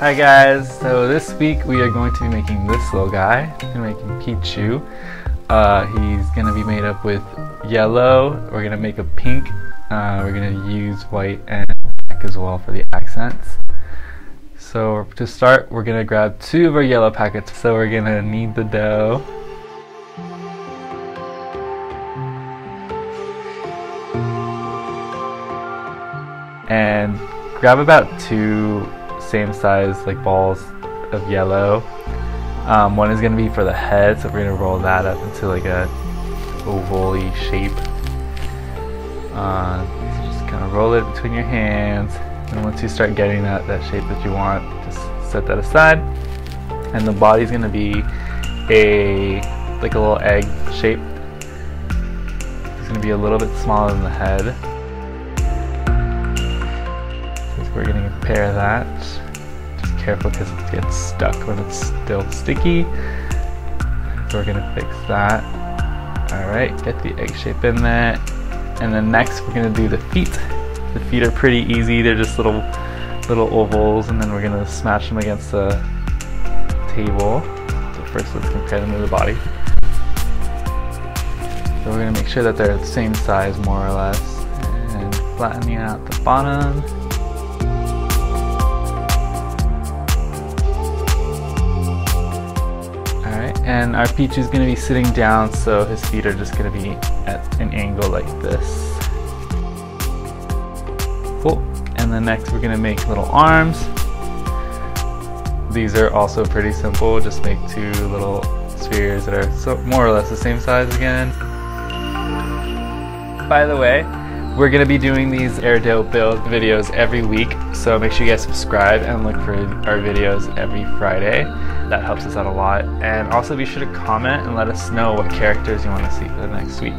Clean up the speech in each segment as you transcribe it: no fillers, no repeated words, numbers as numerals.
Hi guys, so this week we are going to be making this little guy. We're making Pichu. He's going to be made up with yellow, we're going to make a pink, we're going to use white and black as well for the accents. So to start, we're going to grab 2 of our yellow packets. So we're going to knead the dough. And grab about 2 same size like balls of yellow. One is going to be for the head, so we're going to roll that up into like a oval-y shape. So just kind of roll it between your hands, and once you start getting that shape that you want, just set that aside. And the body's going to be like a little egg shape. It's going to be a little bit smaller than the head. We're going to prepare that. Just careful because it gets stuck when it's still sticky. So we're going to fix that. Alright, get the egg shape in there. And then next we're going to do the feet. The feet are pretty easy. They're just little ovals, and then we're going to smash them against the table. So first let's compare them to the body. So we're going to make sure that they're the same size more or less. And flattening out the bottom. And our Pichu is going to be sitting down, so his feet are just going to be at an angle like this. Cool. And then next we're going to make little arms. These are also pretty simple. Just make 2 little spheres that are more or less the same size again. By the way, we're going to be doing these Airdo build videos every week, so make sure you guys subscribe and look for our videos every Friday. That helps us out a lot. And also be sure to comment and let us know what characters you want to see for the next week.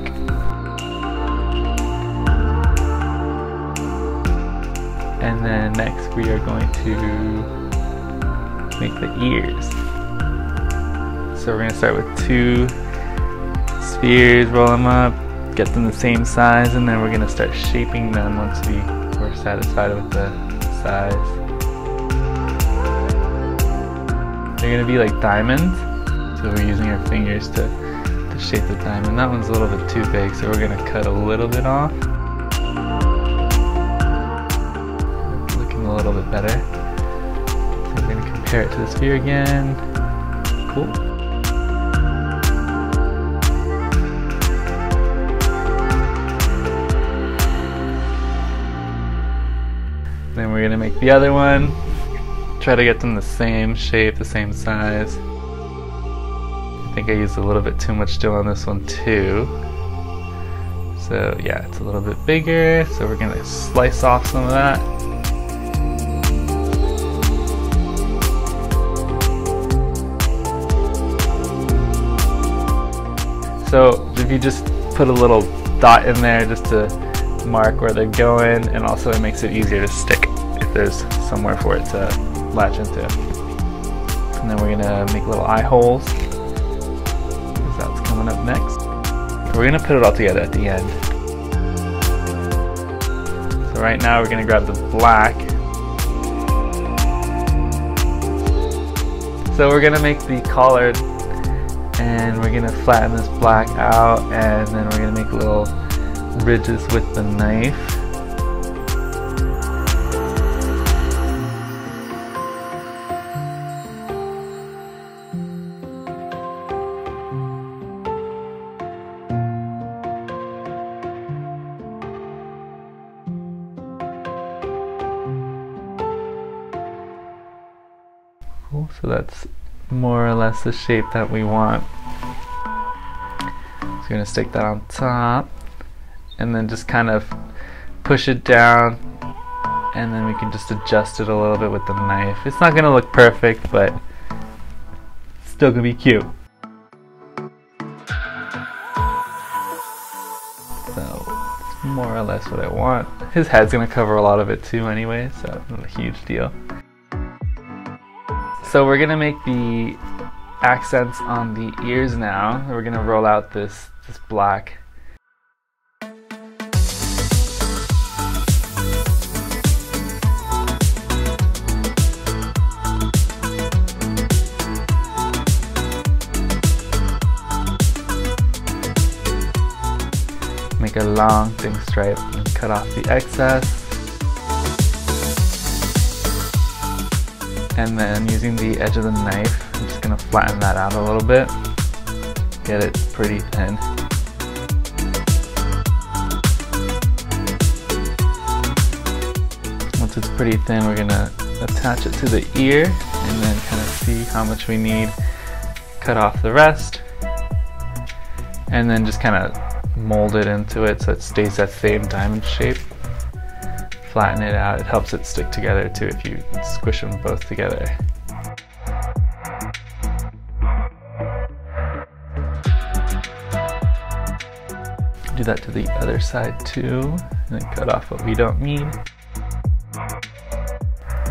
And then next we are going to make the ears. So we're going to start with 2 spheres, roll them up, get them the same size, and then we're going to start shaping them once we're satisfied with the size. They're going to be like diamonds, so we're using our fingers to shape the diamond. That one's a little bit too big, so we're going to cut a little bit off. It's looking a little bit better. So we're going to compare it to the sphere again. Cool. Then we're going to make the other one. Try to get them the same shape, the same size. I think I used a little bit too much still on this one too. So yeah, it's a little bit bigger, so we're going to slice off some of that. So if you just put a little dot in there just to mark where they're going, and also it makes it easier to stick if there's somewhere for it to latch into. And then we're gonna make little eye holes, because that's coming up next. We're gonna put it all together at the end. So right now we're gonna grab the black. So we're gonna make the collar, and we're gonna flatten this black out, and then we're gonna make little ridges with the knife. Cool, so that's more or less the shape that we want. So we're going to stick that on top, and then just kind of push it down, and then we can just adjust it a little bit with the knife. It's not going to look perfect, but it's still going to be cute. So it's more or less what I want. His head's going to cover a lot of it too anyway, so not a huge deal. So we're going to make the accents on the ears now. We're going to roll out this black. make a long thin stripe and cut off the excess. And then using the edge of the knife, I'm just going to flatten that out a little bit. Get it pretty thin. Once it's pretty thin, we're going to attach it to the ear and then kind of see how much we need. Cut off the rest. And then just kind of mold it into it so it stays that same diamond shape. Flatten it out. It helps it stick together too if you squish them both together. Do that to the other side too, and then cut off what we don't need.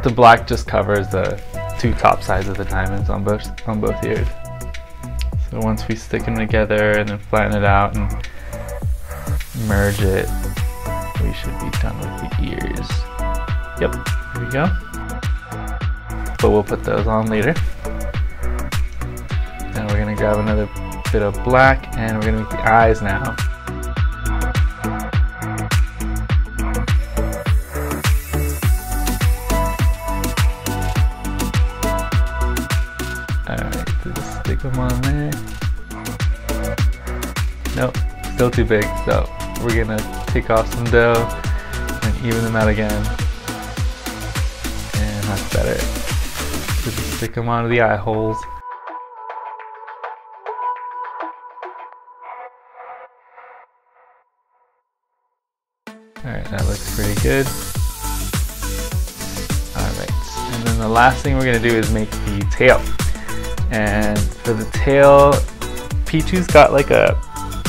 The black just covers the two top sides of the diamonds on both ears. So once we stick them together and then flatten it out and merge it, we should be done with the ears. Yep, here we go. But we'll put those on later. Now we're gonna grab another bit of black and we're gonna make the eyes now. Alright, so just stick them on there. Nope, still too big, so we're gonna take off some dough and even them out again. And that's better. Just stick them onto the eye holes. Alright, that looks pretty good. Alright, and then the last thing we're going to do is make the tail. And for the tail, Pichu's got like a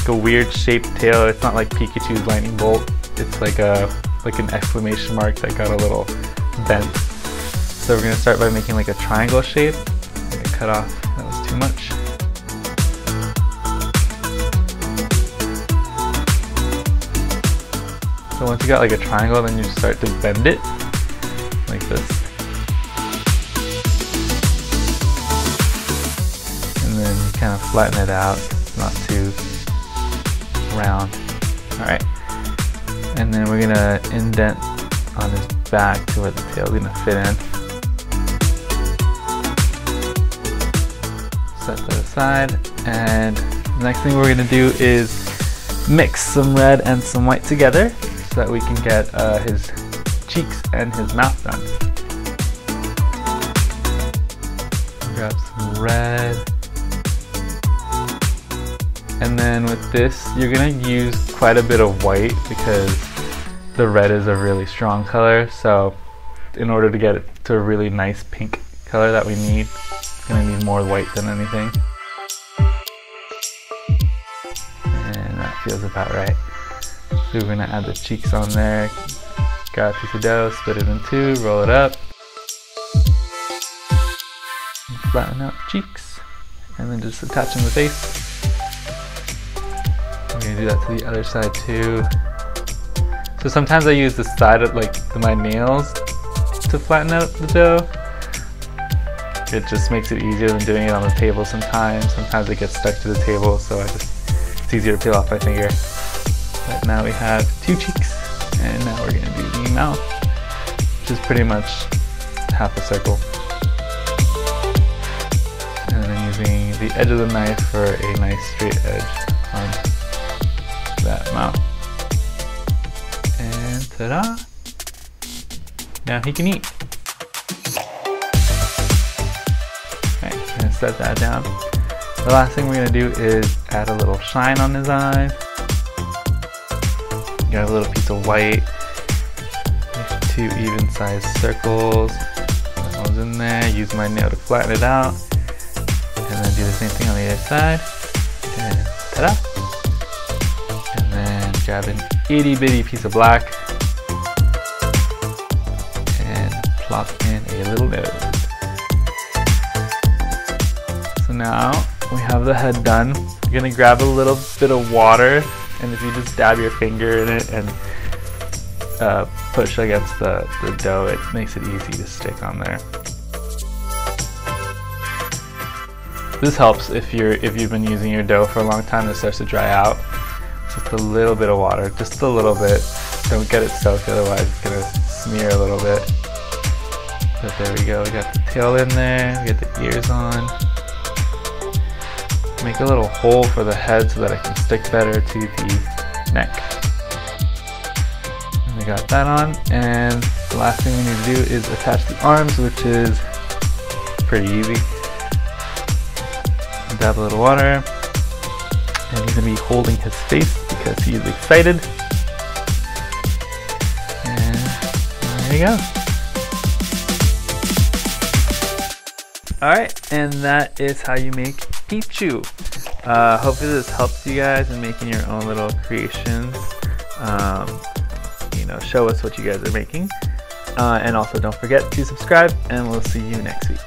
weird shaped tail. It's not like Pikachu's lightning bolt. It's like an exclamation mark that got a little bent. So we're going to start by making like a triangle shape. I'm going to cut off, that was too much. So once you got like a triangle, then you start to bend it like this. And then you kind of flatten it out, not too round. Alright. And then we're gonna indent on his back to where the tail's gonna fit in. Set that aside. And the next thing we're gonna do is mix some red and some white together so that we can get his cheeks and his mouth done. Grab some red. And then with this, you're gonna use quite a bit of white because the red is a really strong color. So in order to get it to a really nice pink color that we need, it's gonna need more white than anything. And that feels about right. So we're gonna add the cheeks on there. Grab a piece of dough, split it in two, roll it up. Flatten out the cheeks. And then just attaching the face. I'm gonna do that to the other side too. So sometimes I use the side of my nails to flatten out the dough. It just makes it easier than doing it on the table sometimes. Sometimes it gets stuck to the table, so it's easier to peel off my finger. But now we have two cheeks, and now we're gonna do the mouth, which is pretty much half a circle. And then I'm using the edge of the knife for a nice straight edge on that mouth. And ta-da! Now he can eat. Okay, I'm gonna set that down. The last thing we're gonna do is add a little shine on his eyes. Got a little piece of white. There's two even sized circles. That one's in there. Use my nail to flatten it out. And then do the same thing on the other side. And ta-da! And then grab an itty bitty piece of black and plop in a little nose. So now we have the head done. You're gonna grab a little bit of water, and if you just dab your finger in it and push against the dough, it makes it easy to stick on there. This helps if you've been using your dough for a long time and it starts to dry out. Just a little bit of water, just a little bit. Don't get it soaked, otherwise it's gonna smear a little bit. But there we go, we got the tail in there, we got the ears on. Make a little hole for the head so that it can stick better to the neck. And we got that on, and the last thing we need to do is attach the arms, which is pretty easy. Dab a little water, and he's going to be holding his face because he is excited. And there you go. Alright, and that is how you make Pichu. Hopefully this helps you guys in making your own little creations. You know, show us what you guys are making. And also don't forget to subscribe, and we'll see you next week.